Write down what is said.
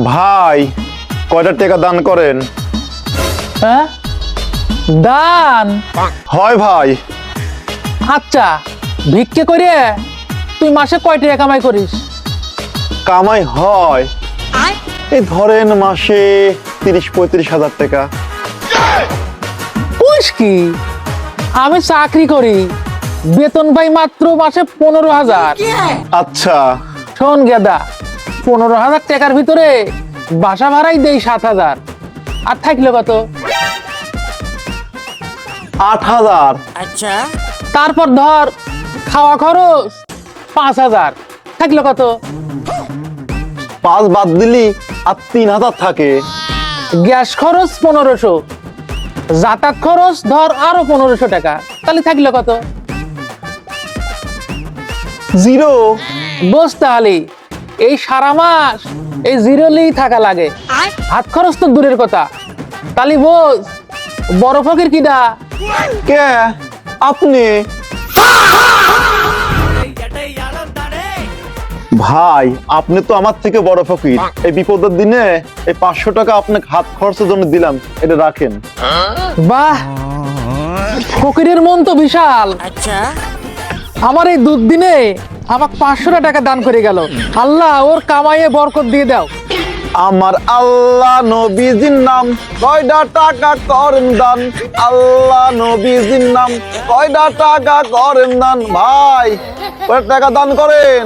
ভাই কয়টা টাকা দান করেন? হ্যাঁ, দান? হয় ভাই। আচ্ছা, ভিক্ষে করে তুই মাসে কয় টাকা কামাই করিস? কামাই হয় এই ধরেন মাসে 30-35 হাজার টাকা। কইস কি? আমি চাকরি করি, বেতন পাই মাত্র মাসে 15,000। আচ্ছা, শোন গেদা, 15,000 টাকার ভিতরে বাসা ভাড়াই দেই 7,000, আর থাকলো কত? 8,000। তারপর ধর খাওয়া খরচ 5,000, থাকলো কত? 5 বাদ দিলি আর 3,000 থাকে। গ্যাস খরচ 1500, যাতায়াত খরচ ধর আরো 1500 টাকা, তাহলে থাকলো কত? জিরো। বস তাহলে এই সারা মাস এই জিরোলেই থাকা লাগে, হাত খরচ তো দূরের কথা। তাহলে বস বড় ফকির কিডা? কে আপনি? ভাই আপনি তো আমার থেকে বড় ফকির। এই বিপদের দিনে এই 500 টাকা আপনাকে হাত খরচের জন্য দিলাম, এটা রাখেন। বাহ, ফকিরের মন তো বিশাল। আমার এই দুদিনে আমাকে 500 টাকা দান করে গেল। আল্লাহ ওর কামাইয়ে বরকত দিয়ে দাও। আমার আল্লাহ নবীজির নাম, কয়টা টাকা করেন দান। আল্লাহ নবীজির নাম, কয়টা টাকা করেন দান। ভাই কয়টা টাকা দান করেন?